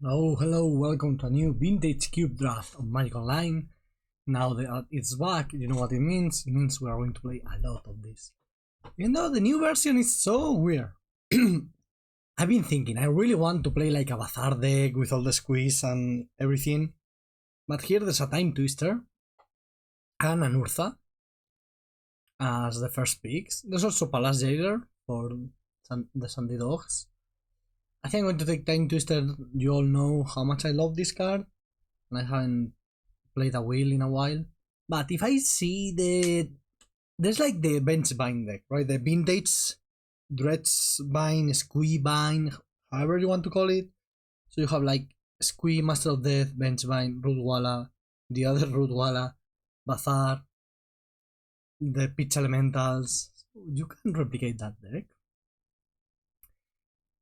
Oh, hello, welcome to a new vintage cube draft of Magic Online. Now that it's back, you know what it means? It means we are going to play a lot of this. Even though the new version is so weird. I've been thinking, I really want to play like a Bazaar deck with all the squeeze and everything. But here there's a Time Twister and an Urza as the first picks. There's also Palace Jailer for the Sandy Dogs. I think I'm going to take Time Twister. You all know how much I love this card, and I haven't played a wheel in a while. But if I see there's like the bench bind deck, right? The vintage Dredge bind, Squee bind, however you want to call it. So you have like Squee, Master of Death, bench bind, Rootwalla, the other Rootwalla, Bazaar, the pitch elementals. You can replicate that deck,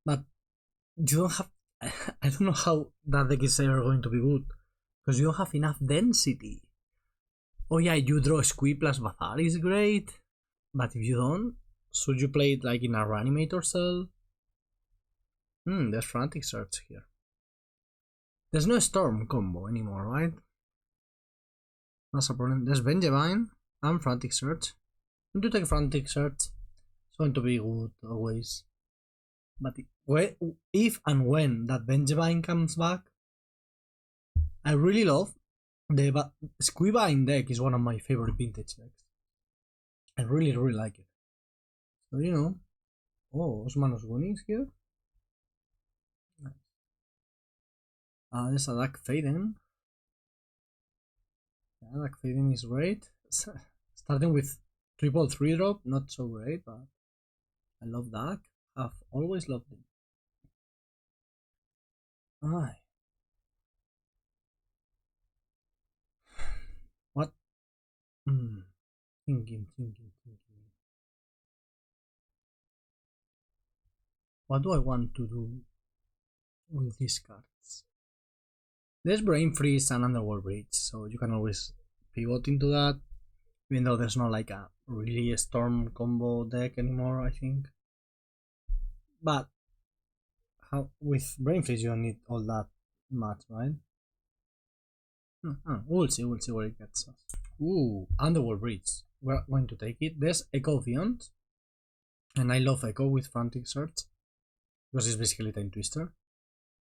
but you don't have. I don't know how that deck is ever going to be good because you don't have enough density. Oh yeah, you draw Squee plus Bazaar is great, but if you don't, should you play it like in a Reanimator cell? There's Frantic Search here. There's no Storm combo anymore, right? That's a problem. There's Vengevine and Frantic Search. I'm going to take Frantic Search. It's going to be good always. But if and when that Vengevine comes back, I really love the Squeebine deck is one of my favorite vintage decks. I really like it. So you know, Osmanos Gunis here. Nice. There's a Dark Faden. Yeah, Dark Faden is great. Starting with triple 3-drop, not so great, but I love that. I've always loved it. Aye. What? Thinking. What do I want to do with these cards? There's Brain Freeze and Underworld Bridge, so you can always pivot into that, even though there's not like a really Storm combo deck anymore, I think. But with Brain Freeze you don't need all that much, right? We'll see where it gets us. Ooh, Underworld Bridge. We're going to take it. There's Echo of Beyond, and I love Echo with Frantic Search because it's basically Time Twister.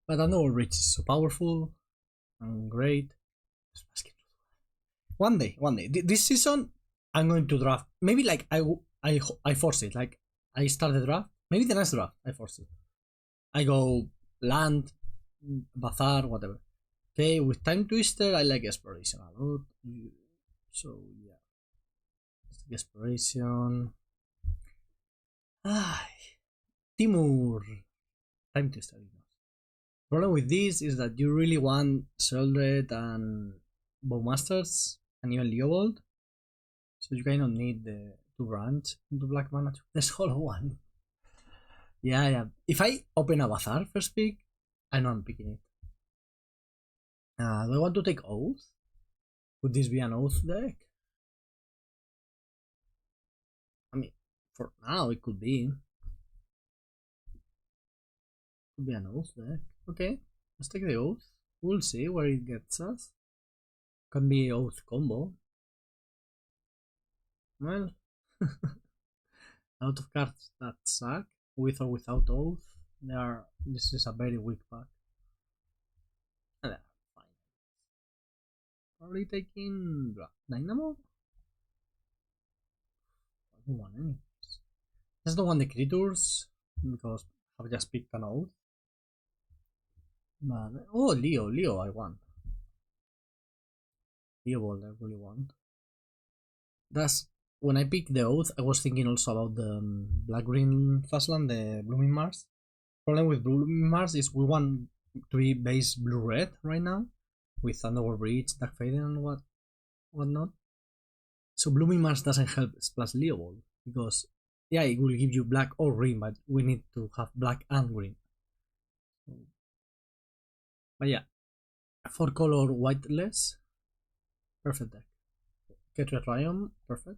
But Underworld Bridge is so powerful and great. One day, this season, I'm going to draft. Maybe like I force it. Like I start the draft. Maybe the next draft I force it. I go land, Bazaar, whatever. Okay, with Time Twister, I like Exploration a lot. So yeah, Exploration. Timur. Time Twister. Problem with this is that you really want Sheldred and Bowmasters and even Leovold. So you kind of need the to branch into Black Mana. There's Hollow One. Yeah. If I open a Bazaar first pick, I know I'm picking it. Do I want to take Oath? Could this be an Oath deck? I mean, for now it could be. Could be an Oath deck. Okay, let's take the Oath. We'll see where it gets us. Can be Oath combo. Well, a lot of cards that suck, with or without Oath. This is a very weak pack. Yeah, fine. Probably taking Dynamo? I don't want any. Just don't want the creatures because I've just picked an Oath. But, Leo, I want. Leovold, I really want. That's when I picked the Oath, I was thinking also about the Black Green Fastland, the Blooming Mars. Problem with Blooming Mars is we want to be base blue red right now with Underworld Bridge, Dark Faden, and whatnot. So Blooming Mars doesn't help plus Leovold because yeah, it will give you black or green, but we need to have black and green. But yeah, 4-color whiteless, perfect deck. Ketria Triumph, perfect.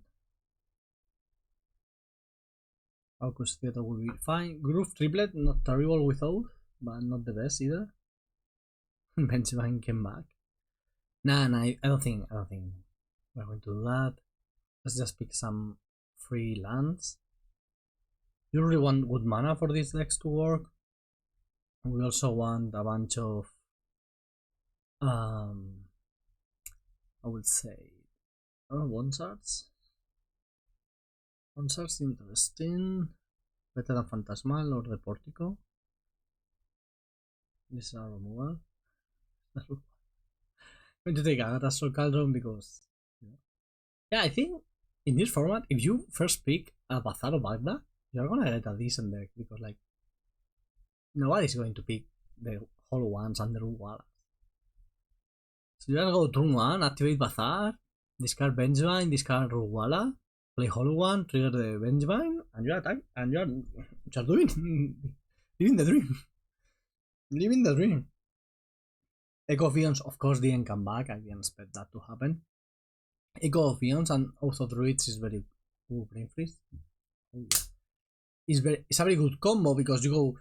Focus Theater will be fine. Groove Triplet, not terrible with Oath, but not the best either. Benjamin came back. Nah, I don't think we're going to do that. Let's just pick some free lands. You really want good mana for these decks to work. We also want a bunch of I would say one shards. One shards interesting. Better than Phantasmal or the Portico. This is a removal. I'm going to take Agatha's Soul Cauldron because yeah, I think in this format, if you first pick a Bazaar or Magda, you're gonna get a decent deck because like nobody's going to pick the Hollow Ones and the Ruwala. So you just go turn 1, activate Bazaar, discard Vengevine, discard Ruwala, play Hollow One, trigger the Vengevine, and you attack, and you're doing living the dream. Living the dream. Echo of Eons, of course, didn't come back. I didn't expect that to happen. Echo of Eons and Oath of Druids is very cool. Brain Freeze. Oh, yeah. It's a very good combo because you go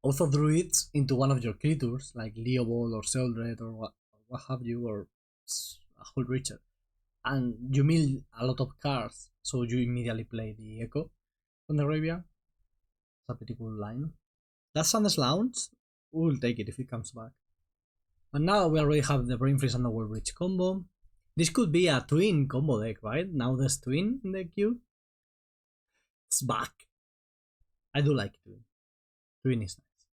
Oath of Druids into one of your creatures like Leo Ball or Sheldred or what have you, or a whole Richard, and you mill a lot of cards, so you immediately play the Echo from the graveyard. It's a pretty cool line. That's Sand's Lounge. We'll take it if it comes back. And now we already have the Brain Freeze and the World Bridge combo. This could be a twin combo deck, right? Now there's twin in the queue. It's back. I do like twin. Twin is nice.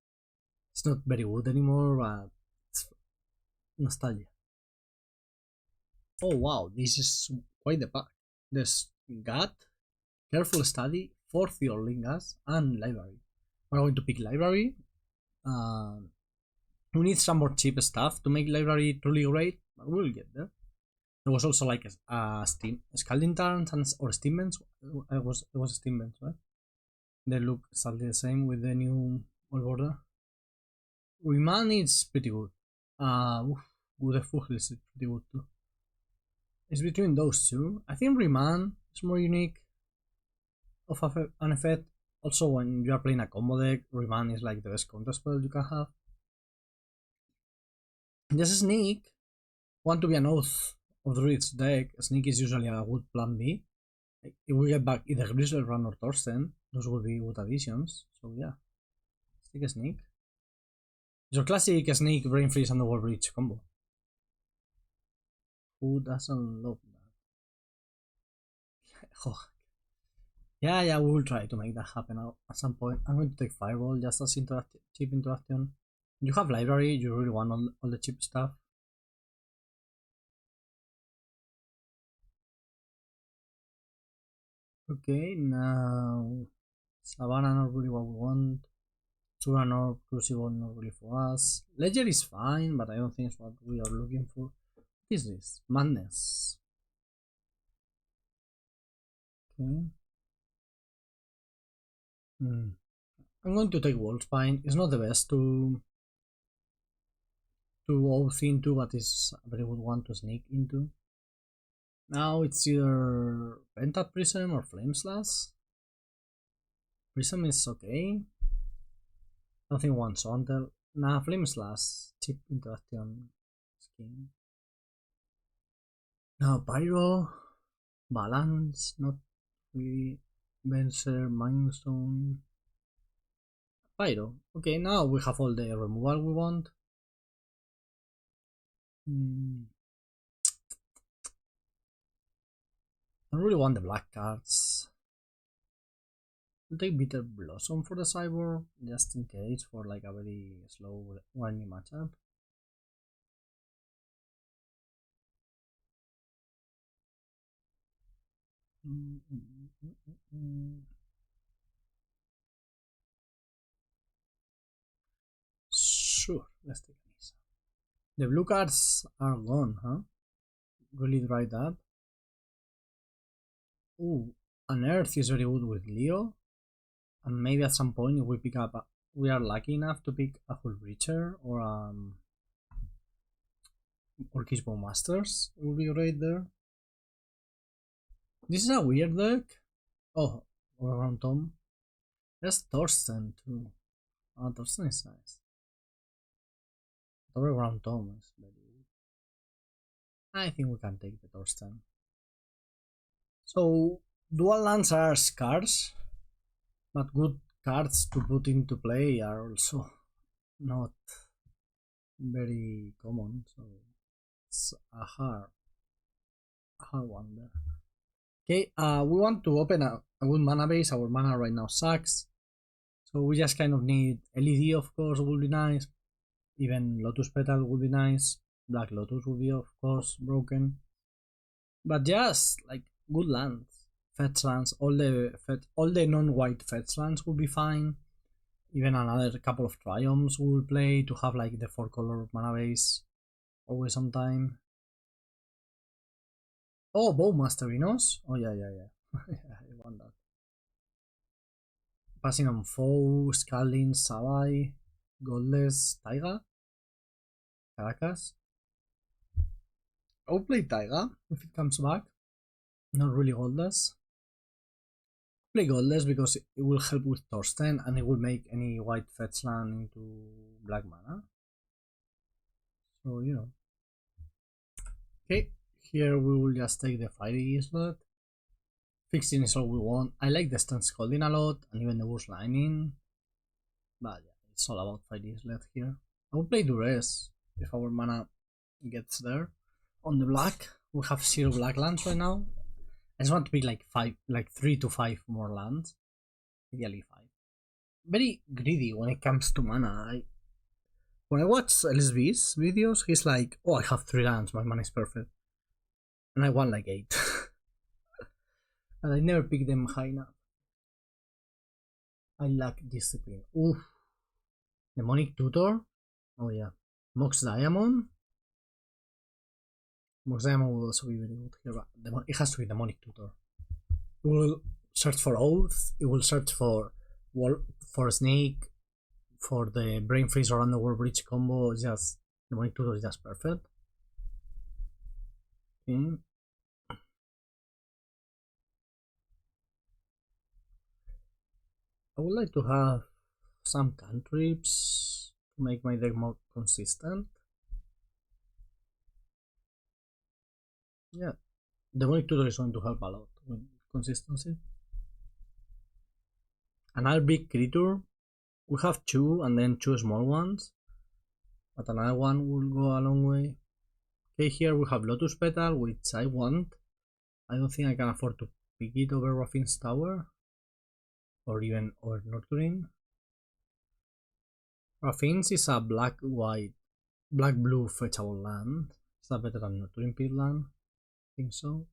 It's not very good anymore, but it's nostalgia. Oh wow, this is quite the pack. There's Gut, Careful Study, 4th Orlingas, and Library. We're going to pick Library. We need some more cheap stuff to make Library truly great, but we'll get there. There was also like a Scalding Tarns or Steamens. It was Steamens, right? They look exactly the same with the new old border. Remand is pretty good. Good Fugil is pretty good too. It's between those two. I think Remand is more unique of an effect. Also, when you are playing a combo deck, Remand is like the best counter spell you can have. Just Sneak. Want to be an Oath of Druids deck. Sneak is usually a good plan B. If we get back either Grizzlerun or Thorsten, those will be good additions. So yeah, stick a Sneak. It's your classic Sneak, Brain Freeze, and the World Bridge combo. Who doesn't love that? Oh. Yeah, we will try to make that happen at some point. I'm going to take Fireball just as cheap interaction. You have Library, you really want all the cheap stuff. Okay, now Savannah not really what we want. Turanor, Crucible not really for us. Ledger is fine, but I don't think it's what we are looking for. What is this? Madness. Okay. I'm going to take Wolfspine. It's not the best to oath into, but it's a very good one to sneak into. Now it's either Penta Prism or Flame Slash. Prism is okay. Nothing one Saunter. Nah, Flame Slash. Cheap interaction skin. Now Pyro. Balance. Not really. Venser, Mindstone. Pyro. Okay, now we have all the removal we want. I don't really want the black cards. I'll take Bitter Blossom for the Cyborg, just in case, for like a very slow whiny matchup. Sure, let's take Anissa. The blue cards are gone, huh? Really dried up. Ooh, an Earth is very good with Leo. And maybe at some point if we pick up we are lucky enough to pick a Full Breacher or Kishbo Masters, it will be great there. This is a weird deck. Oh, all around Tom. There's Thorsten too. Oh, Thorsten is nice. Overground Tomb is very good. I think we can take the Torsten. So, dual lands are scarce, but good cards to put into play are also not very common, so it's a hard one there. Okay, we want to open a good mana base. Our mana right now sucks, so we just kind of need LED, of course, would be nice. Even Lotus Petal would be nice. Black Lotus would be, of course, broken. But just like good lands, fetch lands, all the non-white fetch lands would be fine. Even another couple of Triumphs we will play to have like the 4-color mana base always on time. Oh, Bowmaster Venus. Oh yeah. I want that. Passing on Foe, Scalding, Savai, Godless, Taiga, Caracas. I'll play Taiga if it comes back. Not really Godless. Play Godless because it will help with Torsten and it will make any white fetch land into black mana. So, you know. Okay, here we will just take the Fiery slot. Fixing is all we want. I like the Stance Scalding a lot and even the Bush Lightning. But yeah, it's all about Fiery slot here. I will play Duress if our mana gets there. On the black, we have 0 black lands right now. I just want to pick like 3 to 5 more lands. Ideally 5. Very greedy when it comes to mana. When I watch LSV's videos, he's like, oh, I have 3 lands, my mana is perfect. And I want like 8. And I never pick them high enough. I lack discipline. Oof. Demonic Tutor. Oh yeah. Mox Diamond. Mox Diamond will also be very good here, but it has to be Demonic Tutor. It will search for Oath. It will search for Snake. For the Brain Freeze or Underworld Bridge combo. It's just Demonic Tutor is just perfect. Okay. I would like to have some cantrips to make my deck more consistent. Yeah, Demonic Tutor is going to help a lot with consistency. Another big creature. We have 2 and then 2 small ones. But another one will go a long way. Okay, here we have Lotus Petal, which I want. I don't think I can afford to pick it over Raffine's Tower. Or even over Nurturing. Raffine's is a black-blue fetchable land. Is that better than Nurturing Pit land? I think so.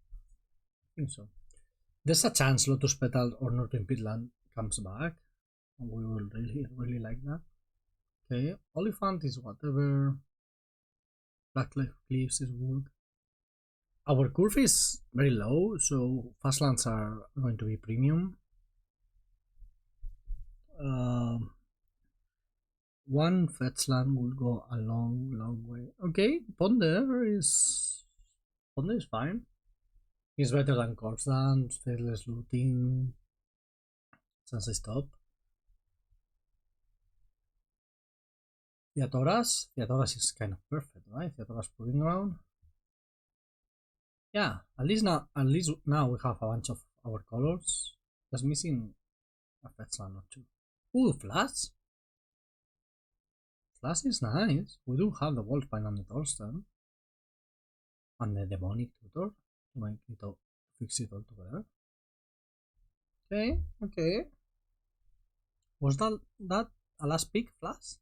There's a chance Lotus Petal or Nurturing Pit land comes back. And we will really like that. Okay, Oliphant is whatever. Black Cliffs is good. Our curve is very low, so fast lands are going to be premium. One fetch land will go a long way. Okay, Ponder is fine. He's better than Corpse Dance, Faithless Looting, Sunset Stop. Theatoras is kind of perfect, right? Theatoras Proving Ground. Yeah, at least now we have a bunch of our colors. Just missing a fetch land or 2. Ooh, Flash! Flash is nice. We do have the Wolfbine and the Torsten. And the Demonic Tutor. You might need to fix it all together. Okay. Was that a last pick, Flash?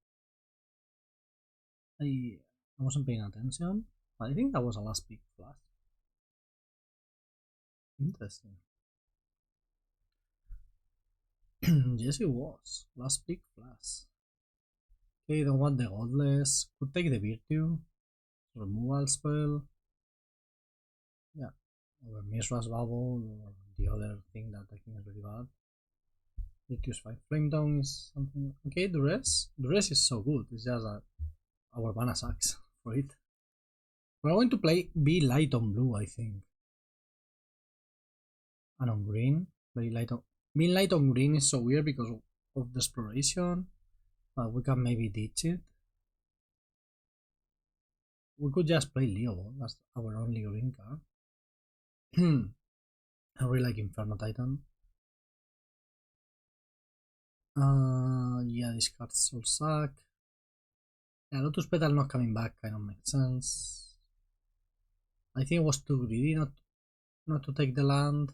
I wasn't paying attention. I think that was a last pick, Flash. Interesting. Yes, it was. Last pick, Flash. Okay, don't want the Godless. Could take the Virtue. Removal spell. Yeah. Or Mishra's Bubble, or the other thing that I think is really bad. Virtue's 5. Flame Down is something. Okay, Duress. Duress is so good. It's just that our mana sucks for it. We're going to be light on blue, I think. And on green. Very light on. Being light on green is so weird because of the exploration. But we can maybe ditch it. we could just play Leo. That's our only green card. I really like Inferno Titan. Yeah, these cards all suck. Yeah, Lotus Petal not coming back kind of makes sense. I think it was too greedy not to take the land.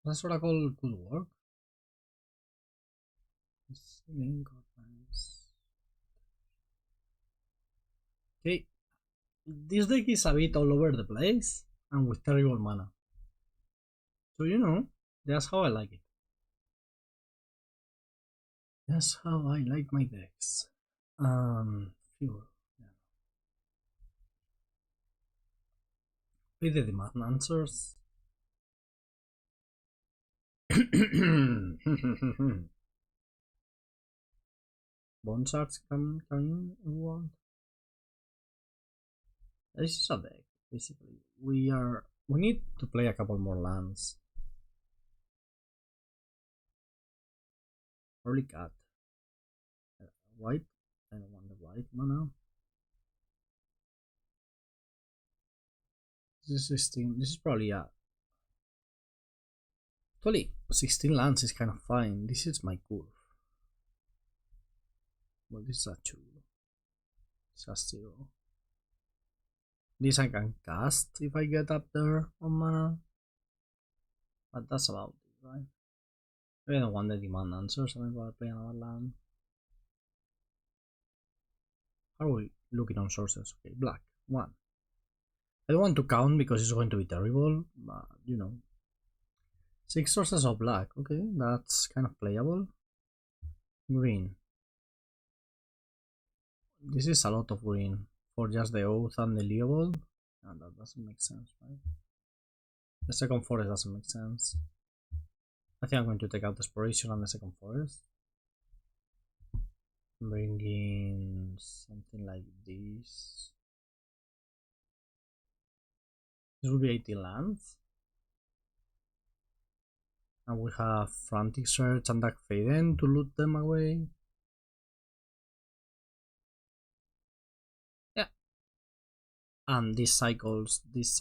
That's Oracle could work. Okay, this deck is a bit all over the place and with terrible mana. So you know, that's how I like it. That's how I like my decks. Fewer. Yeah. Play the demand answers. Bone shards come in if you want. This is a deck, basically. We need to play a couple more lands. Early cat. White. I don't want the white mana. This is 16. This is probably a 16 lands is kind of fine. This is my curve. Well, this is a 2. It's a 0. This I can cast if I get up there on mana. But that's about it, right? I don't want the demand answer, so I'm gonna play another land. How are we looking on sources? Okay, black. 1. I don't want to count because it's going to be terrible, but you know. 6 sources of black. Okay, that's kind of playable. Green. This is a lot of green for just the Oath and the Leovold. And that doesn't make sense, right? The second forest doesn't make sense. I think I'm going to take out Exploration and the second forest. Bring in something like this. This will be 18 lands. And we have Frantic Search and Dark Faden to loot them away. Yeah. And these cycles. This is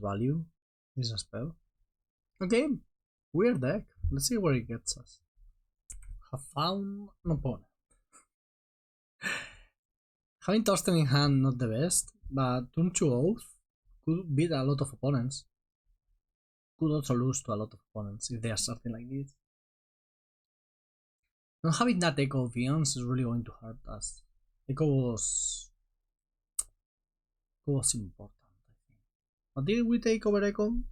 value. This is a spell. Okay. Weird deck. Let's see where it gets us. Have found an opponent. Having Torsten in hand, not the best, but turn 2 Oath could beat a lot of opponents. Could also lose to a lot of opponents if they are something like this. Not having that Echo of Eons is really going to hurt us. Echo was important, I think. But did we take over Echo?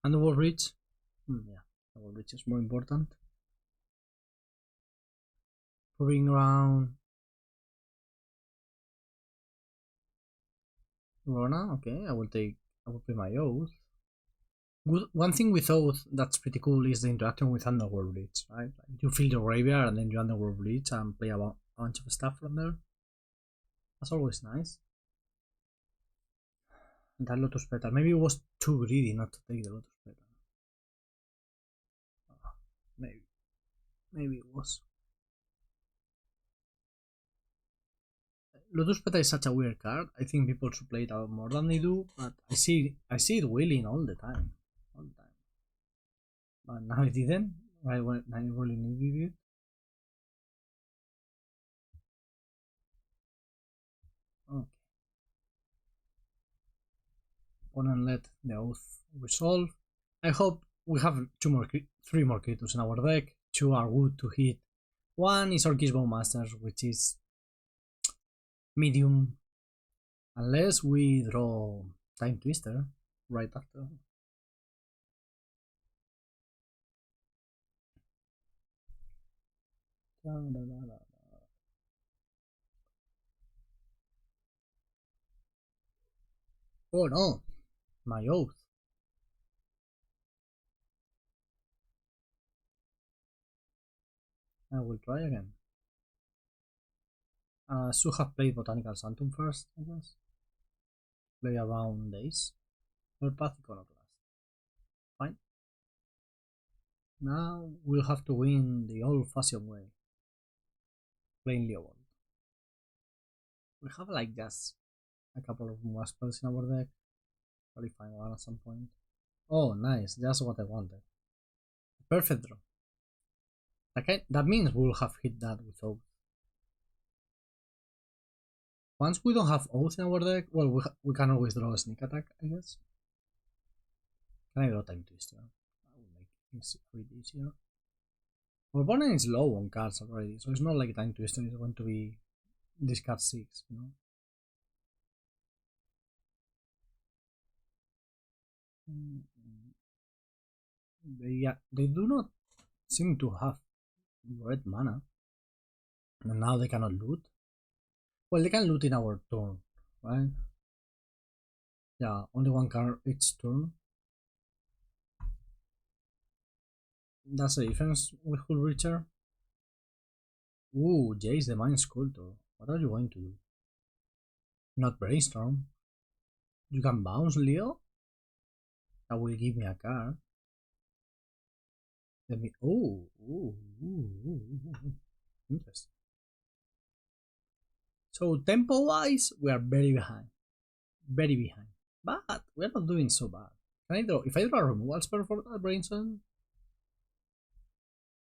And the World Reach? Yeah, the World Reach is more important. Proving ground. Rona, okay, I will play my Oath. One thing with Oath that's pretty cool is the interaction with Underworld Reach, right? Like you fill the graveyard and then you Underworld Reach and play a bunch of stuff from there. That's always nice. And that Lotus Petal, maybe it was too greedy not to take the Lotus Petal. Maybe it was. Lotus Petal is such a weird card. I think people should play it a lot more than they do, but I see it willing all the time. But now it didn't, right when I really needed it. Okay. Opponent let the Oath resolve. I hope we have 3 more creatures in our deck. 2 are good to hit. 1 is Orcish Bowmasters, which is medium. Unless we draw Time Twister right after. Oh no, my Oath. I will try again. Should have played Botanical Sanctum first, I guess. Play around days. Path Iconoclast. Fine. Now we'll have to win the old-fashioned way. playing Leopold. We have like just a couple of more spells in our deck. Probably find one at some point. Oh, nice. That's what I wanted. Perfect draw. That means we'll have hit that with Oath. Once we don't have Oath in our deck, well, we can always draw a sneak attack, I guess. Can I draw Time Twister? I will make it pretty easier. Our opponent is low on cards already, so it's not like Time Twister is going to be discard 6, you know? They do not seem to have red mana. And now they cannot loot. Well, they can loot in our turn, right? Yeah, only one card each turn. That's the difference with Hull Reacher. Ooh, Jace the Mind Sculptor. What are you going to do? Not Brainstorm. You can bounce Leo? That will give me a card. Let me. Interesting. So, tempo wise, we are very behind. Very behind. But we're not doing so bad. Can I draw? If I draw a removal spell for that Brainstorm,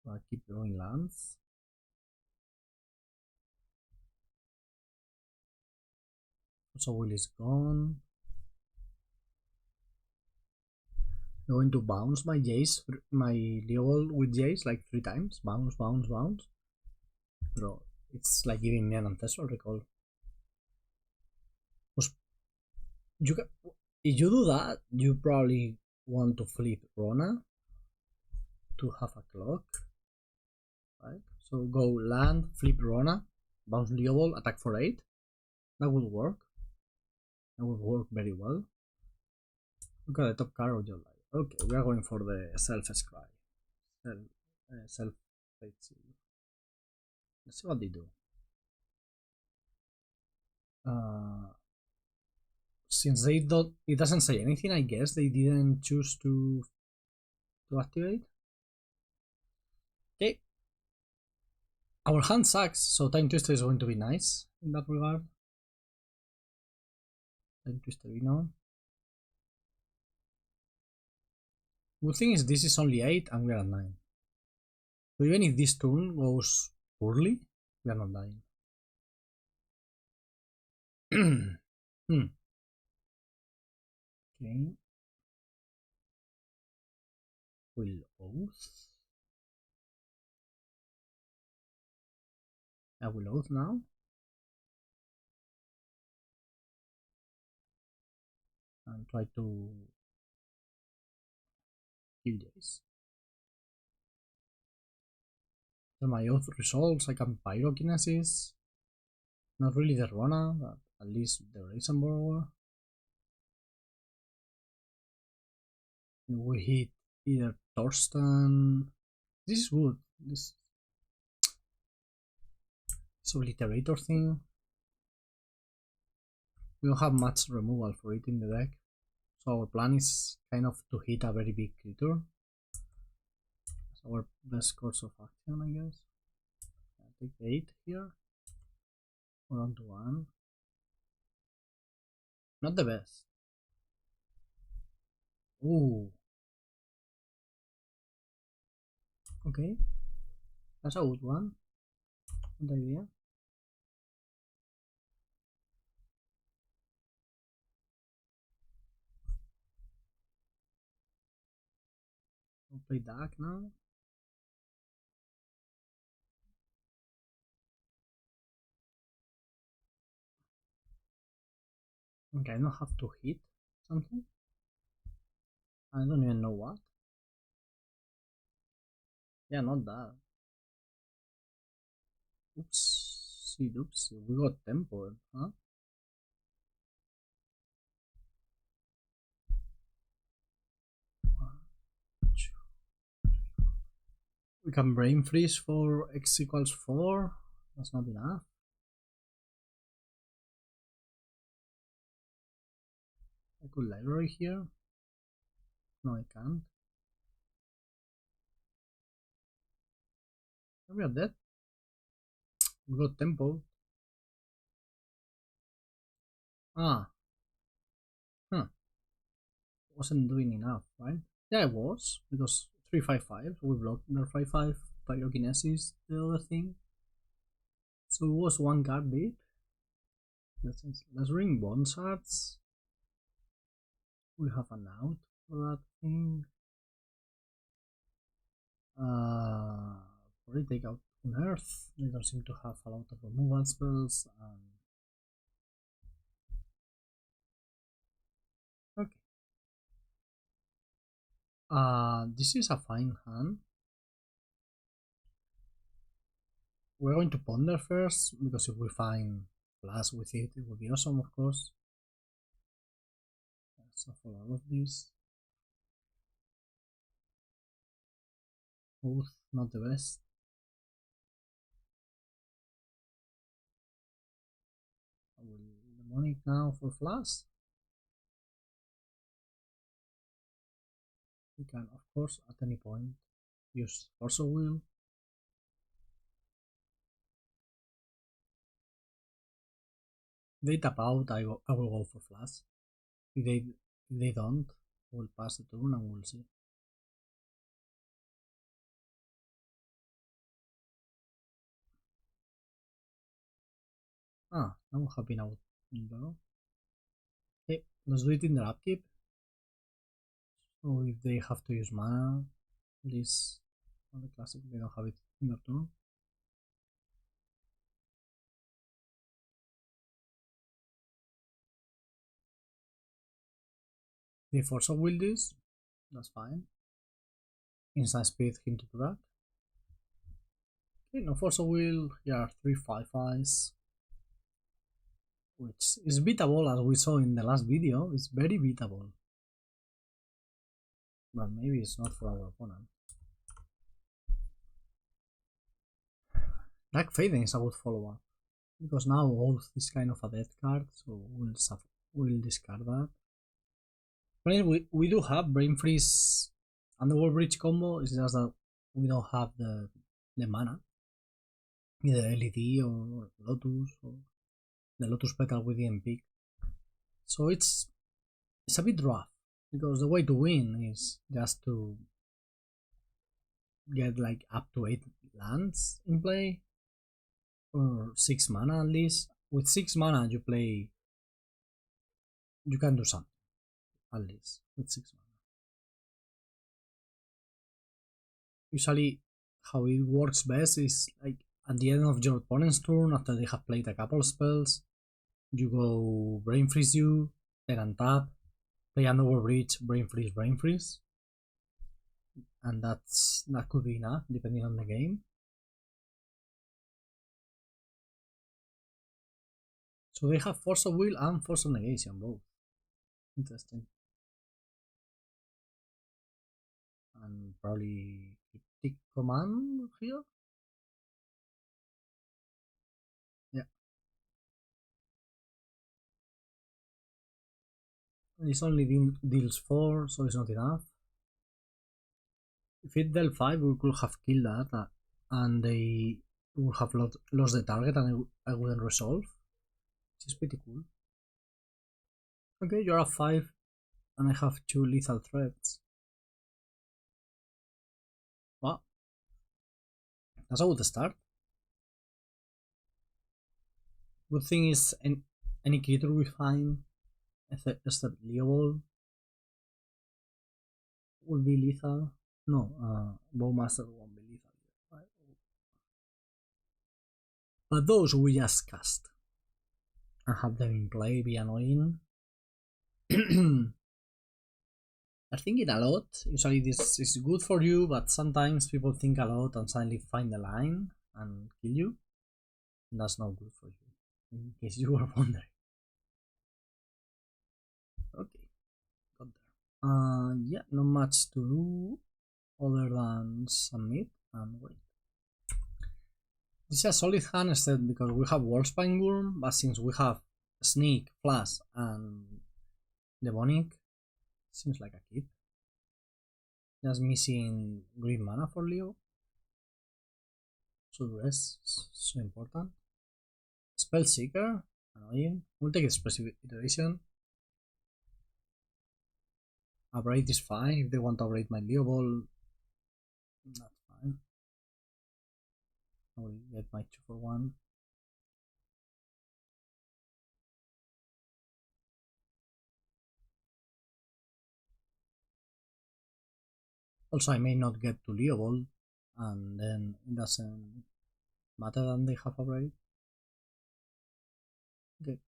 I'll keep drawing lands. So Will is gone. I'm going to bounce my Jace, my Leo with Jace like 3 times. Bounce, bounce, bounce. Bro, it's like giving me an ancestral recall. You can, if you do that, you probably want to flip Rona to have a clock, right? So go land, flip Rona, bounce Leo, attack for 8. That will work. That will work very well. Look at the top card of your life. Okay, we are going for the self-scry. Self-fate seal. Let's see what they do. Since they don't, it doesn't say anything, I guess they didn't choose to activate. Okay. Our hand sucks, so Time Twister is going to be nice in that regard. Time Twister, you know. Good thing is this is only 8 and we are at 9. So even if this turn goes poorly, we are not dying. Okay. Will Oath. I will Oath now. And try to kill this. So my Oath resolves, I can Pyrokinesis. Not really the Rona, but at least the Raisin Borrower. We hit either Thorsten. This is good. This Obliterator thing. We don't have much removal for it in the deck. So our plan is kind of to hit a very big creature. That's our best course of action, I guess. I take 8 here. Hold on to 1. Not the best. Ooh. Okay. That's a good one. Good idea. I'll play Dark now. Okay, I don't have to hit something. I don't even know what. Yeah, not that. Oops. Oops. We got tempo, huh? We can brain freeze for x equals 4. That's not enough. I could library here. No, I can't. We are dead. We got tempo. Ah, huh. Wasn't doing enough, right? Yeah, it was, because 355, we blocked their 5-5, pyrokinesis, the other thing. So it was one card deep. Let's ring bone shards. We have an out for that thing. Probably take out Unearth. They don't seem to have a lot of removal spells. Okay. This is a fine hand. We're going to ponder first, because if we find plus with it, it would be awesome, of course. So for all of these, both not the best. I will demonic now for flash. We can, of course, at any point use Force of Will. If they tap out, I will go for flash. If they don't, we'll pass the turn and we'll see. Now we have been out in draw. Okay, let's do it in their upkeep. So if they have to use mana, this on the classic, they don't have it in their turn. They Force of Will this, that's fine. Instant speed him to do that. Okay, no Force of Will, here are 3/5/5s, which is beatable, as we saw in the last video. It's very beatable, but maybe it's not for our opponent. Dark Fading is a good follow-up, because now Oath is kind of a dead card, so we'll discard that. But we do have Brain Freeze and the World Bridge combo, it's just that we don't have the mana, either LED or Lotus, or the Lotus Petal we didn't pick. So it's a bit rough, because the way to win is just to get like up to 8 lands in play, or 6 mana at least. With 6 mana you can do something, at least with 6 mana. Usually how it works best is like at the end of your opponent's turn, after they have played a couple of spells, you go Brain Freeze you, then untap, play Underworld Bridge, Brain Freeze, and that could be enough depending on the game. So they have Force of Will and Force of Negation both. Interesting. And probably Tick Command here. Yeah. It's only deals 4, so it's not enough. If it dealt 5, we could have killed that, and they would have lost the target, and I wouldn't resolve, which is pretty cool. Okay, you're at 5, and I have 2 lethal threats. Wow, that's a good start. Good thing is, any creature we find, except Leo will be lethal. No, Bowmaster won't be lethal. Right? But those we just cast and have them in play, be annoying. I think it a lot. Usually this is good for you, but sometimes people think a lot and suddenly find the line and kill you. And that's not good for you, in case you were wondering. Okay, got there. Yeah, not much to do other than submit and wait. This is a solid hand instead, because we have Wallspine Worm, but since we have Sneak, Flash, and Demonic, seems like a keep. Just missing green mana for Leo. So rest is so important. Spell Seeker, annoying. We'll take Expressive Iteration. Abrade is fine. If they want to abrade my Leo Ball, that's fine. I will get my 2 for 1. Also, I may not get to Leo Ball, and then it doesn't matter that they have abrade. Okay.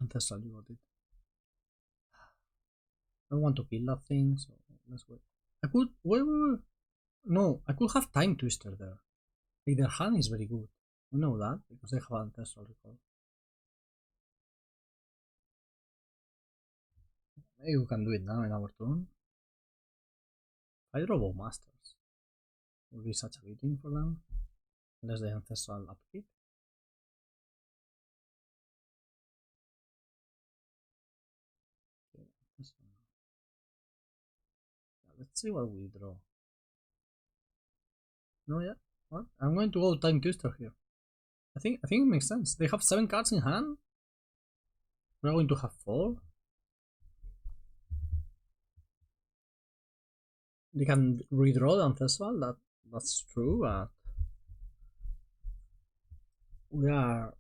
Ancestral, you got it. I don't want to kill that thing, so let's wait. I could. Wait. No, I could have Time Twister there. Like, their hand is very good. We know that because they have Ancestral Recall. Maybe we can do it now in our turn. Hydro Bowmasters would be such a good thing for them. Unless the Ancestral upkeep. Okay, let's see what we draw. No, yeah. What? I'm going to go Time Twister here. I think it makes sense. They have 7 cards in hand. We're going to have 4. They can redraw the Ancestral, that's true, but we are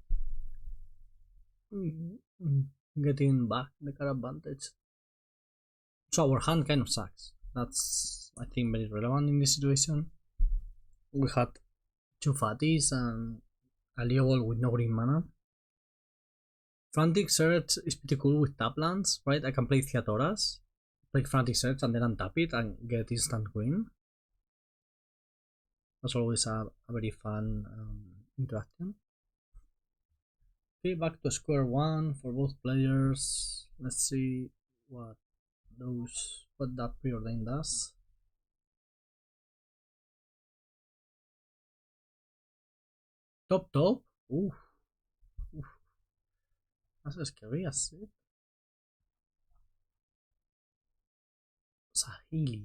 getting back the card advantage. So our hand kind of sucks. That's, I think, very relevant in this situation. We had 2 fatties and a Leo Ball with no green mana. Frantic Search is pretty cool with tap lands, right? I can play Theatoras, play Frantic Search, and then untap it and get instant green. That's always a very fun interaction. Okay, back to square one for both players. Let's see what that preordain does. Top. Oof. That's scary as it. Sahili.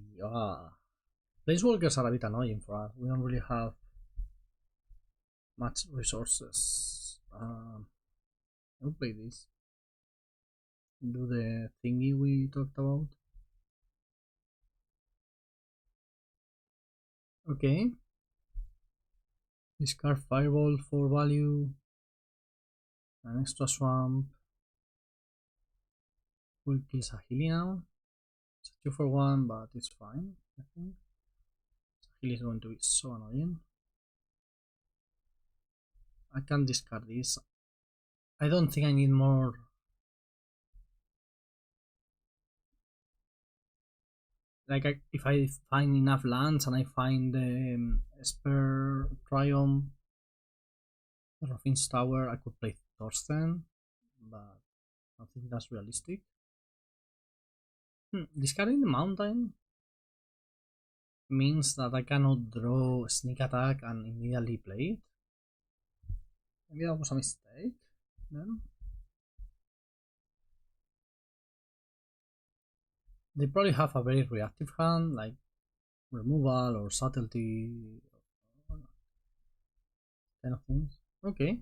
Planeswalkers are a bit annoying for us. We don't really have much resources. I'll play this. Do the thingy we talked about. Okay. Discard Fireball for value. An extra swamp. Will kill Sahili now. It's a 2 for 1, but it's fine, I think. Sahili is going to be so annoying. I can discard this. I don't think I need more. Like, if I find enough lands and I find the Esper Triumph, Raffin's Tower, I could play Thorsten, but I don't think that's realistic. Discarding the mountain means that I cannot draw Sneak Attack and immediately play it. Maybe that was a mistake then. They probably have a very reactive hand, like removal or subtlety, kind of things. Okay,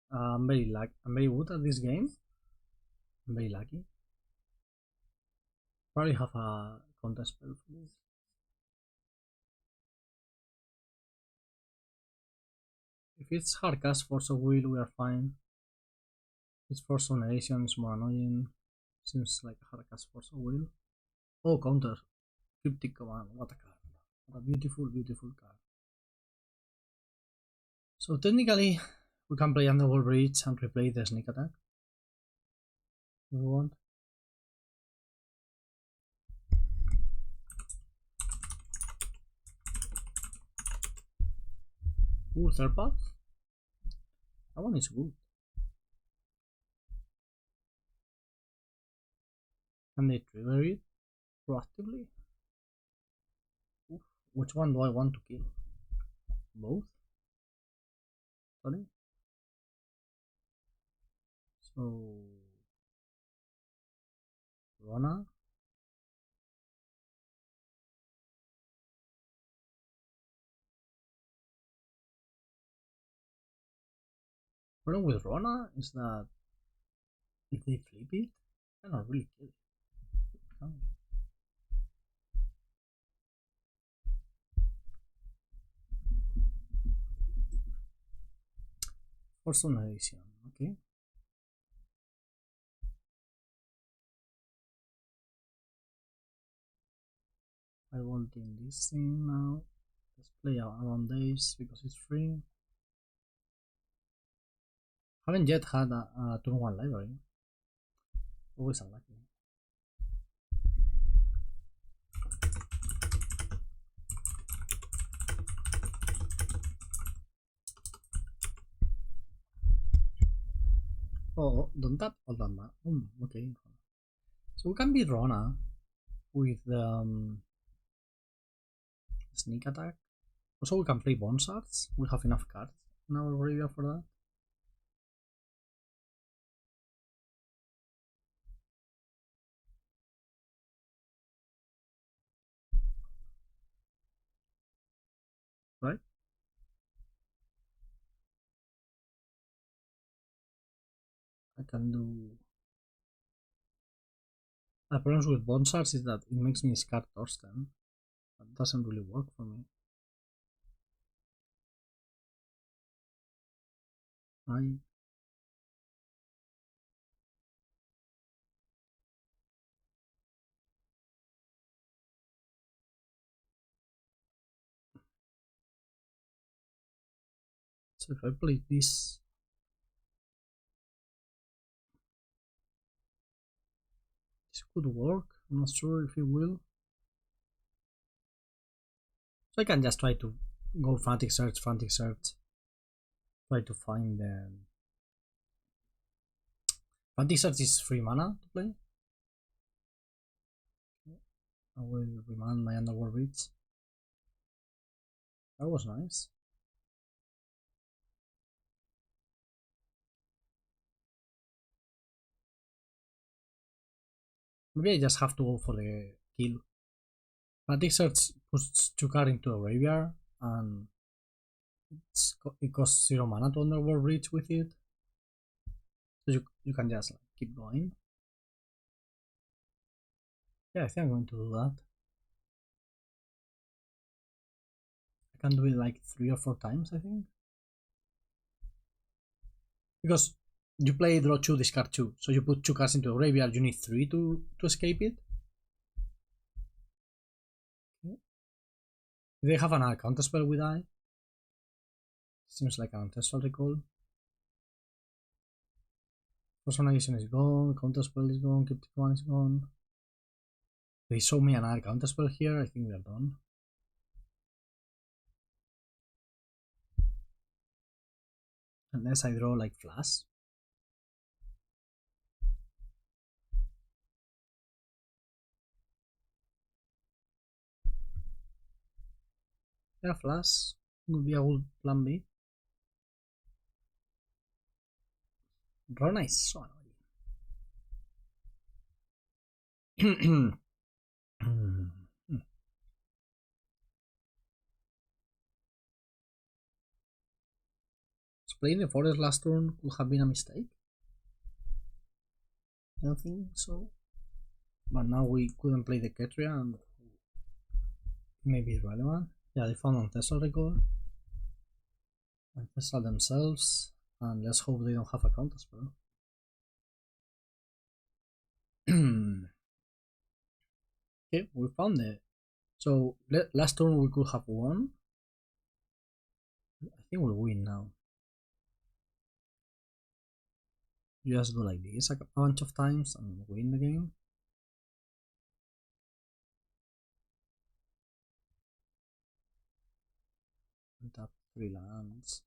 I'm very good at this game. I'm very lucky. Probably have a counter spell for this. If it's hard cast Force of Will, we are fine. If it's Force of Narration, it's more annoying. Seems like a hard cast Force of Will. Oh, counter. Cryptic Command. What a card. What a beautiful card. So technically, we can play Underworld Breach and replay the Sneak Attack. If we want. Ooh, third path? That one is good. Can they trigger it proactively? Oof. Which one do I want to kill? Both? Sorry? So... Rona? problem with Rona is that if they flip it, I cannot really kill it. For some edition, okay. I want in this thing now. Let's play around days because it's free. Haven't yet had a turn 1 library. Always unlucky. Oh, don't tap all that much. Okay. So we can beat Rona with sneak attack. Also, we can play Bone Shards. We have enough cards in our graveyard for that. Right? I can do. The problem with Bone Shards is that it makes me discard Thorsten. That doesn't really work for me. So if I play this, this could work. I'm not sure if it will. So I can just try to go frantic search, try to find the frantic search is free mana to play. I will remand my underworld reach. That was nice. Maybe I just have to go for the kill. Frantic search puts 2 cards into a graveyard and it costs 0 mana to underworld reach with it. So you can just like, keep going. Yeah, I think I'm going to do that. I can do it like 3 or 4 times, I think. Because you play draw 2, discard 2. So you put 2 cards into a graveyard, you need 3 to escape it. Okay. They have another counterspell with I. Seems like an ancestral recall. Personalization is gone, counterspell is gone, cryptic one is gone. They show me another counterspell here, I think we are done. Unless I draw like flash. Yeah, flash would be a good plan B. Rona is so annoying. So playing the forest last turn could have been a mistake. I don't think so. But now we couldn't play the Ketria and maybe it's relevant. Yeah, they found ancestral record. Ancestral themselves. And let's hope they don't have a counterspell. Okay, we found it. So last turn we could have won. I think we'll win now. You just go like this a bunch of times and win the game. And tap 3 lands.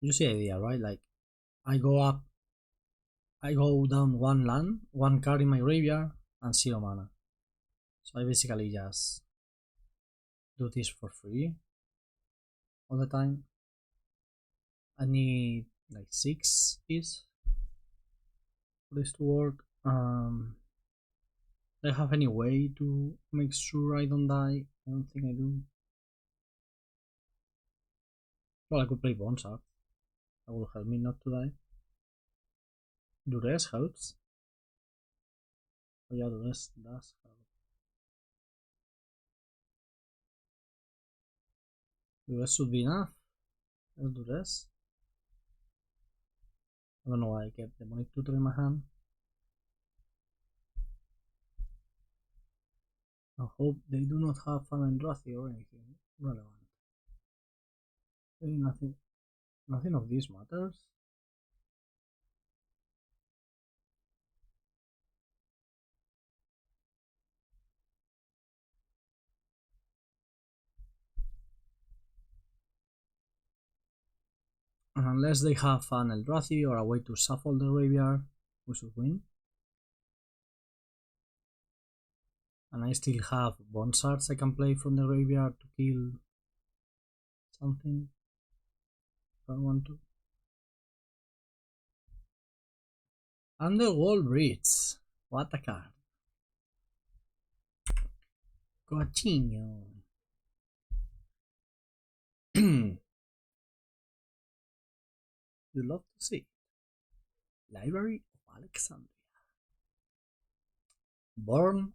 You see the idea, right? Like I go up, I go down 1 land, 1 card in my graveyard, and 0 mana. So I basically just do this for free all the time. I need like 6 is for this to work. Do I have any way to make sure I don't die? I don't think I do. Well, I could play Bonsar. That will help me not to die. Duress helps. Oh yeah, Duress does help. Duress should be enough. Let's do this. I don't know why I kept the Demonic Tutor in my hand. I hope they do not have Fan Eldrazi or anything relevant. Nothing of this matters. Unless they have an Eldrazi or a way to shuffle the graveyard, we should win. And I still have Bonsards I can play from the graveyard to kill something if I want to. Underworld Bridge. What a card. Cochino. You love to see it. Library of Alexandria. Born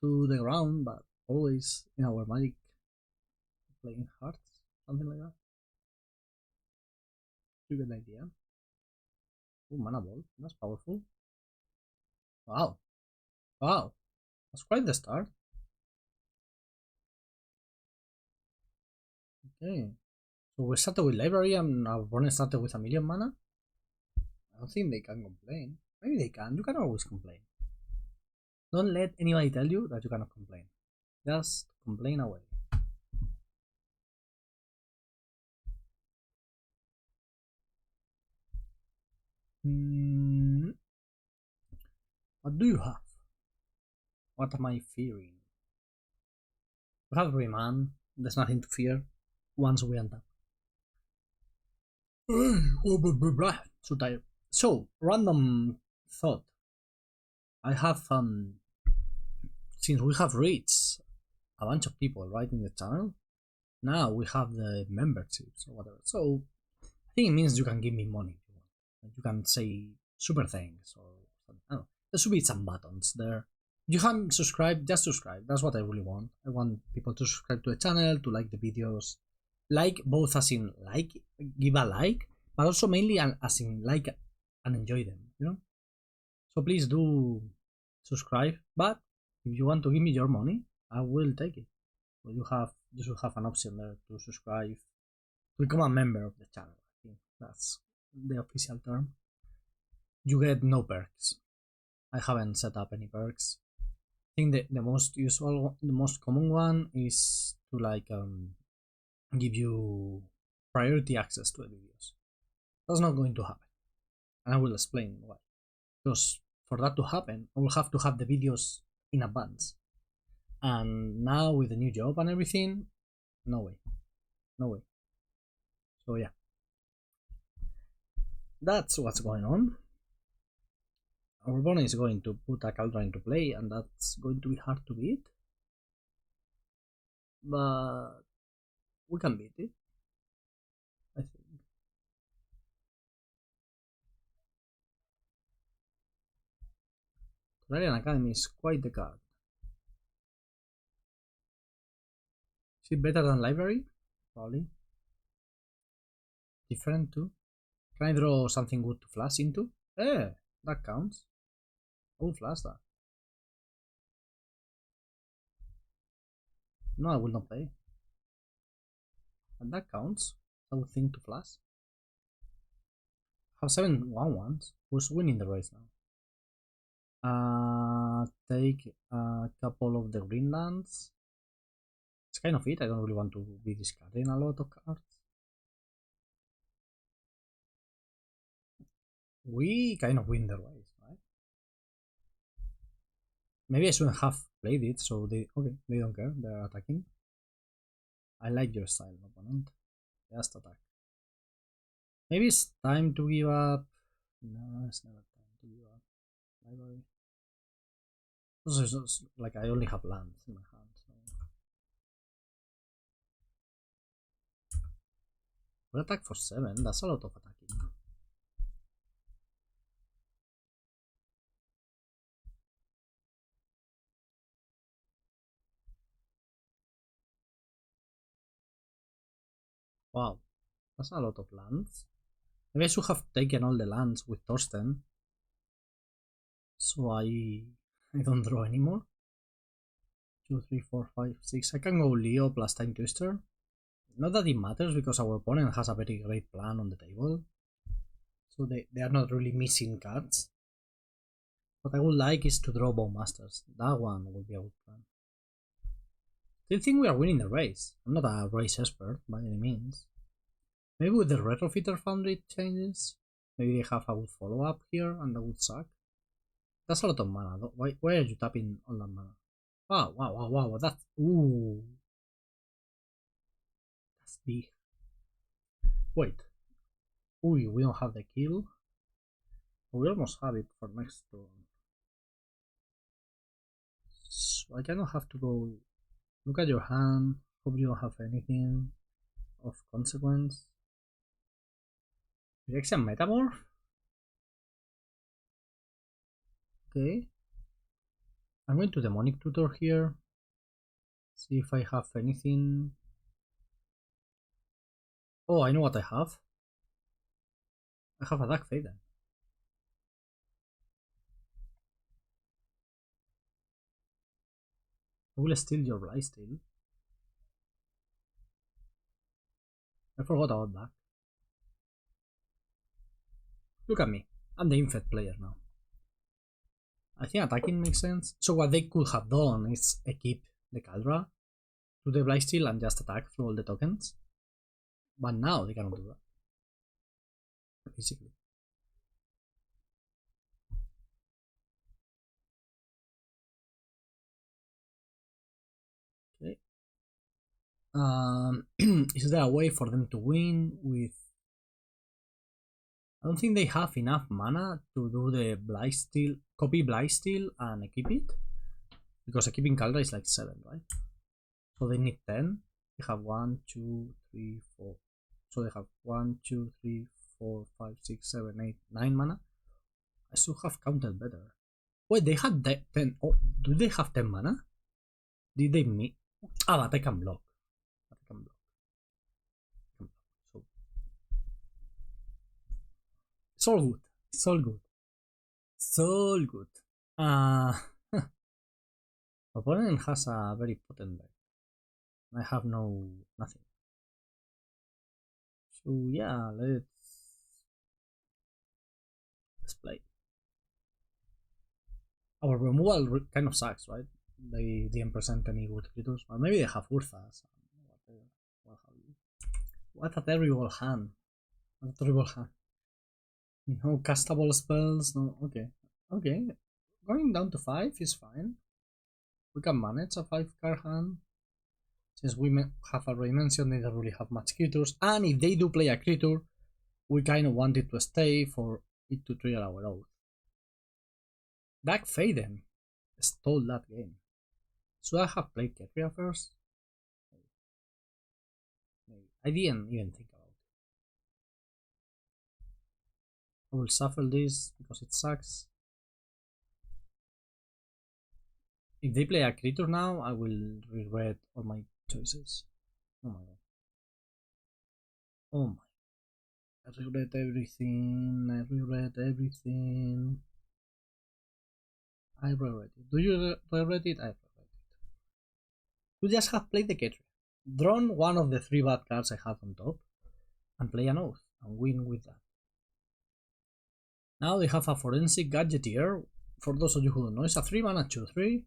to the ground, but always in our magic playing hearts, something like that. You get the idea. Oh, mana ball, that's powerful. Wow, wow, that's quite the start. Okay, so we started with library and our opponent started with a million mana. I don't think they can complain. Maybe they can. You can always complain. Don't let anybody tell you that you cannot complain. Just complain away. What do you have? What am I fearing? We have Remand. There's nothing to fear once we untap. So tired. So, random thought. I have since we have reached a bunch of people right in the channel, now we have the memberships or whatever. So I think it means you can give me money. You can say super thanks or something. I don't know. There should be some buttons there. You can subscribe, just subscribe. That's what I really want. I want people to subscribe to the channel, to like the videos. Like both as in like, give a like, but also mainly as in like and enjoy them, you know? So please do subscribe, but if you want to give me your money, I will take it. So you should have an option there to subscribe, to become a member of the channel. I think that's the official term. You get no perks. I haven't set up any perks. I think the most common one is to like give you priority access to the videos. That's not going to happen, and I will explain why. Because for that to happen, I will have to have the videos in advance, and now with the new job and everything, no way, no way. So yeah, that's what's going on. Our opponent is going to put a Caldra into play, and that's going to be hard to beat, but we can beat it, I think. Radiant Academy is quite the card. Is it better than Library? Probably. Different too. Can I draw something good to flash into? Eh, that counts. I will flash that. No, I will not play. And that counts. I would think to flash. I have 7 1-1s. Who's winning the race now? Take a couple of the green lands. It's kind of it. I don't really want to be discarding a lot of cards. We kind of win the race, right? Maybe I shouldn't have played it, so they don't care. They're attacking. I like your style, opponent. Just attack. Maybe it's time to give up. No, it's never time to give up. Library. Also, it's just, like I only have lands in my hand. So. We attack for 7. That's a lot of attacking. Wow, that's a lot of lands. Maybe I should have taken all the lands with Thorsten. So I don't draw anymore. 2, 3, 4, 5, 6. I can go Leo plus Time Twister. Not that it matters because our opponent has a very great plan on the table. So they are not really missing cards. What I would like is to draw Bowmasters. That one would be a good plan. Still think we are winning the race. I'm not a race expert by any means. Maybe with the Retrofitter Foundry changes, maybe they have a good follow-up here and that would suck. That's a lot of mana. Why are you tapping all that mana? Wow, that's... Ooh. That's big. Wait. Ooh, we don't have the kill. We almost have it for next turn. So I kind of have to go... Look at your hand. Hope you don't have anything of consequence. Reaction Metamorph? Okay. I'm going to Demonic Tutor here. See if I have anything. Oh, I know what I have. I have a Dark Faden. I will steal your Blightsteel. I forgot about that. Look at me. I'm the Infect player now. I think attacking makes sense. So what they could have done is equip the Caldra to the Blightsteel and just attack through all the tokens. But now they cannot do that. Basically. Okay. Is there a way for them to win with... I don't think they have enough mana to do the Blightsteel, copy Blightsteel and equip it. Because equipping Caldra is like 7, right? So they need 10. They have 1, 2, 3, 4. So they have 1, 2, 3, 4, 5, 6, 7, 8, 9 mana. I should have counted better. Wait, they had 10. Oh, do they have 10 mana? Did they meet? Ah, but I can block. So it's all good. It's all good. It's all good. Opponent has a very potent deck. I have nothing. So yeah, let's play. Our removal kind of sucks, right? They didn't present any good creatures. Or maybe they have Urthas. What a terrible hand. What a terrible hand. No castable spells, no. Okay. Okay. Going down to 5 is fine. We can manage a 5-card hand. Since we have already mentioned they don't really have much creatures. And if they do play a creature, we kind of want it to stay for it to trigger our oath. Dark Faden stole that game. Should I have played Ketria first? Maybe. I didn't even think about it. I will shuffle this because it sucks. If they play a creature now, I will regret all my choices. Oh my god. Oh my. I regret everything. I regret everything. I regret it. Do you regret it? I regret it. You just have played the Ketria. Drawn one of the 3 bad cards I have on top. And play an oath. And win with that. Now they have a Forensic Gadgeteer. For those of you who don't know, it's a 3 mana 2/3.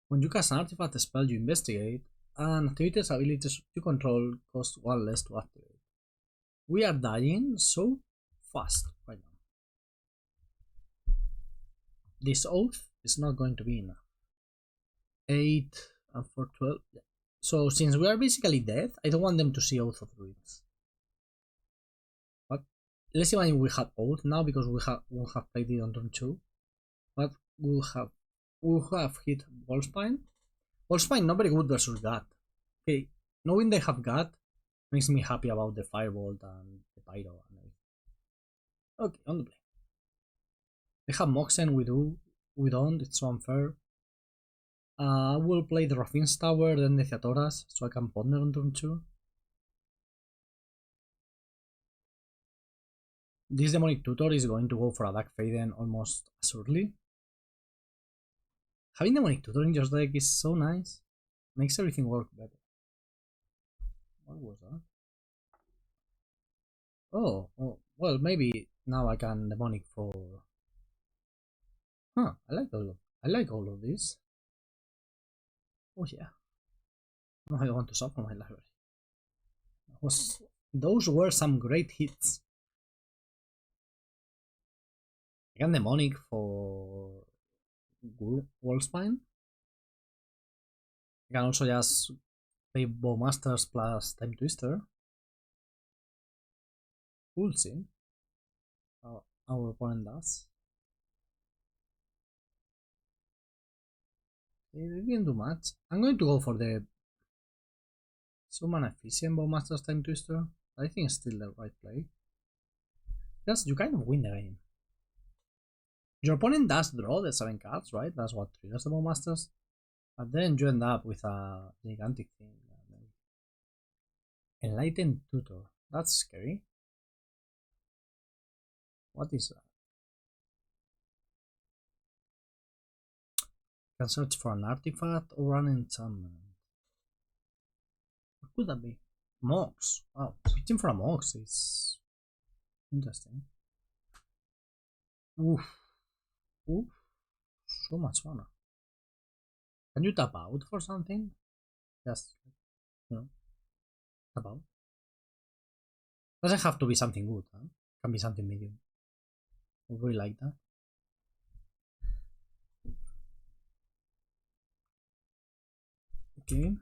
When you cast an artifact spell, you investigate, and activities abilities you control cost 1 less to activate. We are dying so fast right now. This oath is not going to be enough. 8 and 4, 12. Yeah. So since we are basically dead, I don't want them to see Oath of Druids. But let's imagine we have Oath now because we won't have played it on turn 2. What we have hit Wolfspine. Wolfspine not very good versus God. Okay, knowing they have God makes me happy about the Firebolt and the Pyro and everything. Okay, on the play. They have Moxen, we don't, it's so unfair. I will play the Raffine's Tower, then the Theatoras, so I can ponder on turn 2. This Demonic Tutor is going to go for a Dark Faden almost absurdly. Having Demonic Tutor in your deck is so nice. Makes everything work better. What was that? Oh, well, maybe now I can Demonic for... Huh, I like all of this. Oh yeah. No, I want to suffer my library. Those were some great hits. I can Demonic for Wolfspine. I can also just play Bowmasters plus Time Twister. We'll see how our opponent does. They didn't do much. I'm going to go for the Summon Efficient Bowmasters Time Twister. I think it's still the right play. Just you kind of win the game. Your opponent does draw the 7 cards, right? That's what triggers the Bowmasters. But then you end up with a gigantic thing. Enlightened Tutor. That's scary. What is that? You can search for an artifact or an enchantment. What could that be? Mox. Wow, searching for a Mox is interesting. Oof. Oof. So much mana. Can you tap out for something? Just, you know, tap out. Doesn't have to be something good, huh? Can be something medium. I really like that. Okay.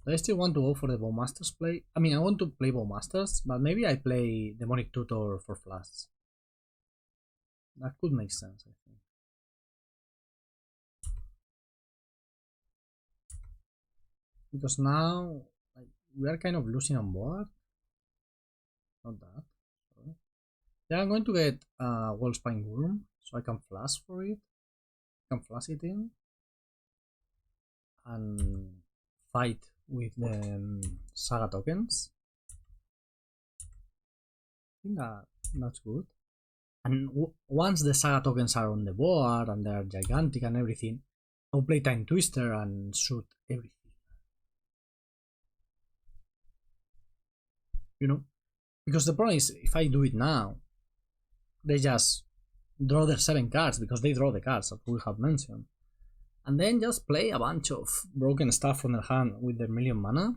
I still want to go for the Bowmasters play. I mean, I want to play Bowmasters, but maybe I play Demonic Tutor for Flash. That could make sense, I think. Because now, like, we are kind of losing on board. Not that. Sorry. Yeah, I'm going to get Wolfspine Worm, so I can flash for it. I can flash it in. And fight with the Saga tokens. I think that's good. And once the Saga tokens are on the board and they are gigantic and everything, I'll play Time Twister and shoot everything. You know? Because the problem is, if I do it now, they just draw their 7 cards because they draw the cards that we have mentioned. And then just play a bunch of broken stuff from their hand with their million mana.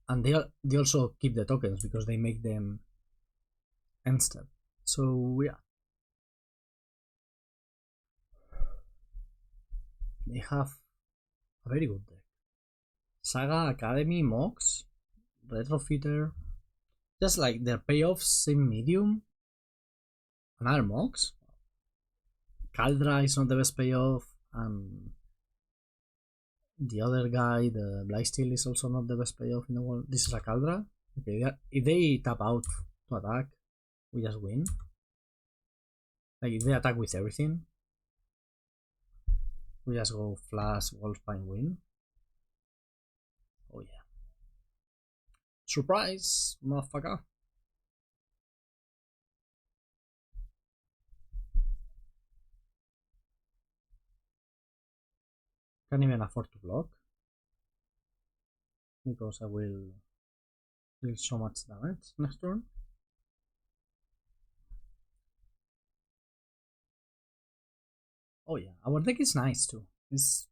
And they also keep the tokens because they make them end step. So yeah. They have a very good deck. Saga, Academy, Mox, Retrofitter. Just like their payoffs in medium. Another Mox. Caldra is not the best payoff. And the other guy, the Blightsteel, is also not the best payoff in the world. This is a Caldra. Okay, if they tap out to attack, we just win. Like if they attack with everything, we just go Flash, Wolfspine, win. Oh yeah. Surprise, motherfucker. Can't even afford to block. Because I will deal so much damage next turn. Oh yeah, our deck is nice too. It's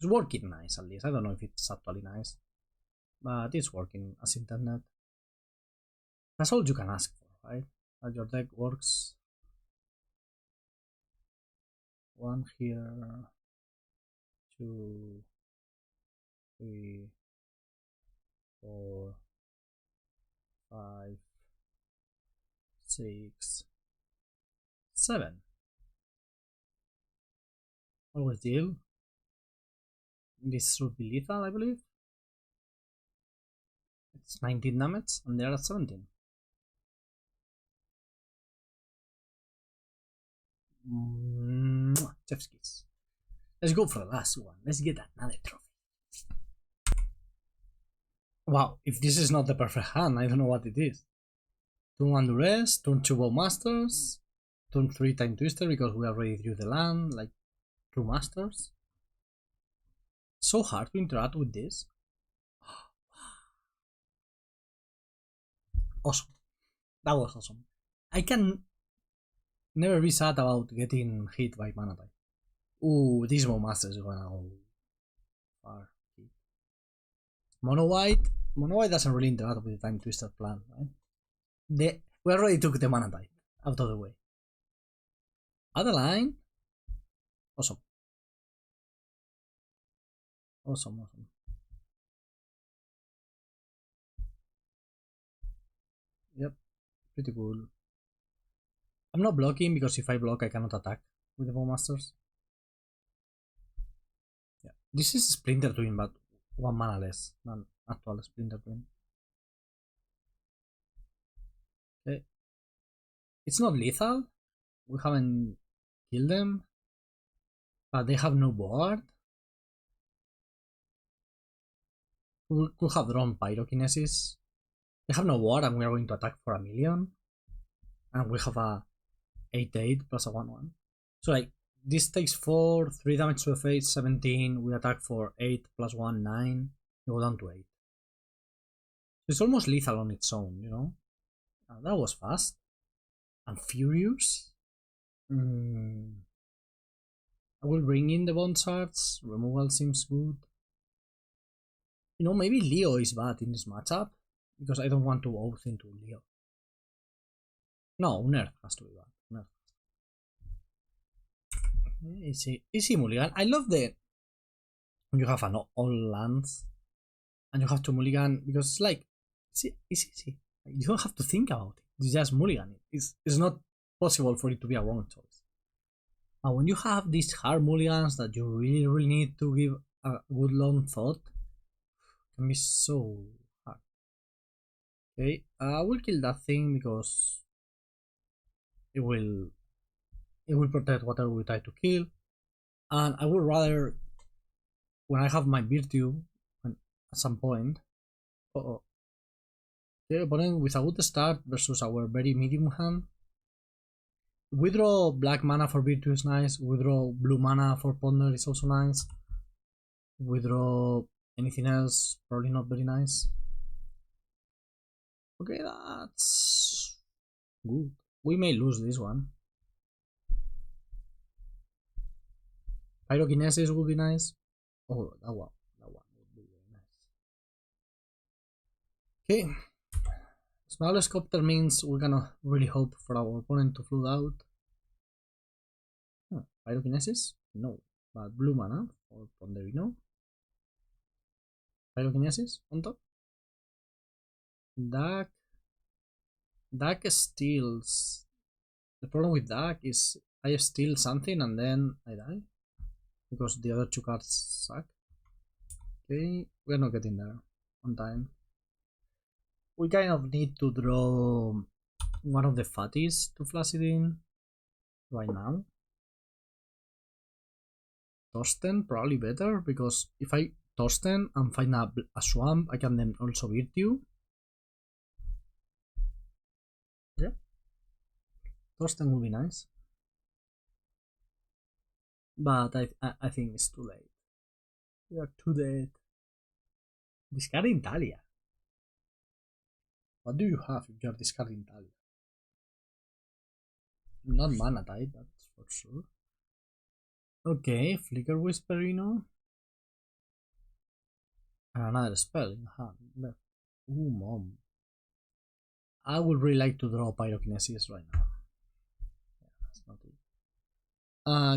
working nice at least. I don't know if it's actually nice. But it's working as intended. That's all you can ask for, right? That your deck works. 1 here, 2, 3, 4, 5, 6, 7. Always deal. This should be lethal, I believe. It's 19 damage, and they're at 17. Chef's kiss. Let's go for the last one. Let's get another trophy. Wow, if this is not the perfect hand, I don't know what it is. Turn 1 Duress, turn 2 Bowmasters, turn 3 Time Twister because we already drew the land, like true masters. So hard to interact with this. Awesome. That was awesome. I can never be sad about getting hit by mana type. Ooh, this Bowmaster is gonna go far. Mono white doesn't really interact with the Time Twister plan, right? We already took the mana type out of the way. Adeline. Awesome. Awesome. Yep, pretty cool. I'm not blocking because if I block I cannot attack with the Bowmasters. Yeah, this is Splinter Twin, but 1 mana less than actual Splinter Twin. Okay. It's not lethal. We haven't killed them. But they have no board. We could have drawn Pyrokinesis. They have no board and we are going to attack for 1,000,000. And we have a 8/8 plus a 1/1. So like this takes 4, 3 damage to F8, 17. We attack for 8 plus 1, 9. We go down to 8. It's almost lethal on its own, you know? That was fast. And furious. I will bring in the Bond Shards. Removal seems good. You know, maybe Leo is bad in this matchup. Because I don't want to oath into Leo. No, Unearth has to be bad. Easy mulligan. I love the you have an all lands and you have to mulligan because it's like it's easy. You don't have to think about it. You just mulligan it. It's not possible for it to be a wrong choice. And when you have these hard mulligans that you really need to give a good long thought, it can be so hard. Okay, I will kill that thing because it will protect whatever we try to kill. And I would rather, when I have my Virtue at some point, the opponent with a good start versus our very medium hand. We draw black mana for Virtue is nice, we draw blue mana for Ponder is also nice. We draw anything else, probably not very nice. Okay, that's good. We may lose this one. Pyrokinesis would be nice. Oh, that one would be very nice. Okay. Smallest Copter means we're gonna really hope for our opponent to flood out. Pyrokinesis? No. But blue mana for Ponderino. Pyrokinesis on top. Dark steals. The problem with Dark is I steal something and then I die. Because the other 2 cards suck. Okay, we're not getting there on time. We kind of need to draw one of the fatties to flash it in right now. Torsten, probably better, because if I Torsten and find a swamp, I can then also Virtue. Yeah. Torsten would be nice. But I think it's too late. We are too dead. Discarding Talia. What do you have if you are discarding Talia? Not mana type, that's for sure. Okay, Flicker Whisperino. And another spell in hand left. Ooh, mom. I would really like to draw Pyrokinesis right now. Yeah, that's not it.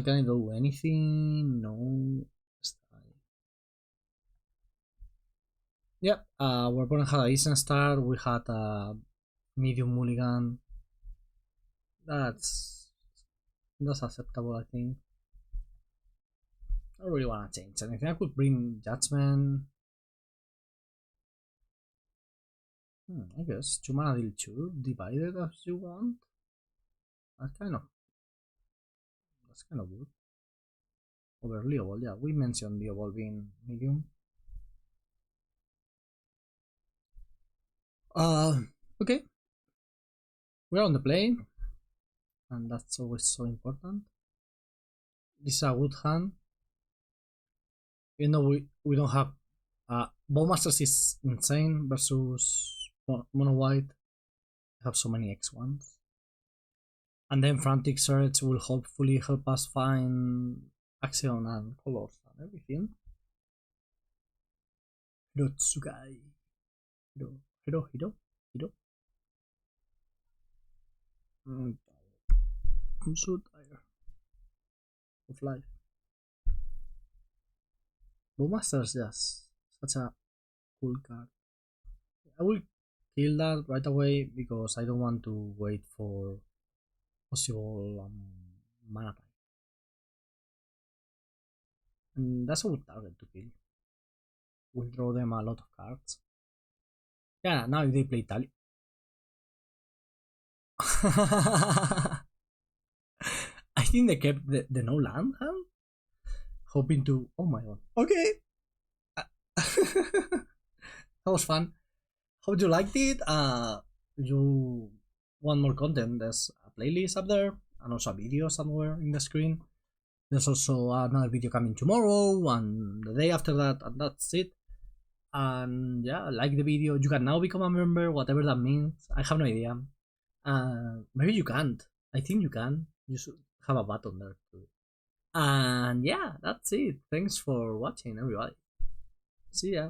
Can I do anything? No. Yep, our opponent had a decent start. We had a medium mulligan. That's acceptable, I think. I don't really want to change anything. I could bring Judgment. I guess 2 mana deal 2, divided as you want. That's kind of good. Overly evolved, yeah, we mentioned the evolving medium. Okay. We're on the play, and that's always so important. This is a good hand. Even though we don't have Bowmasters is insane versus Mono White. We have so many X1s. And then Frantic Search will hopefully help us find action and colors and everything. Hirotsugai. Hiro. I'm so tired of life. Bowmasters, yes. Such a cool card. I will kill that right away because I don't want to wait for possible mana time. And that's a good target to kill. We'll draw them a lot of cards. Yeah, now if they play Tali. I think they kept the no land hand. Hoping to. Oh my god. Okay. That was fun. Hope you liked it. You want more content? There's a playlist up there and also a video somewhere in the screen. There's also another video coming tomorrow and the day after that, and that's it. And yeah, like the video. You can now become a member, whatever that means. I have no idea. Maybe you can't. I think you can. You should have a button there too. And yeah, that's it. Thanks for watching, everybody. See ya.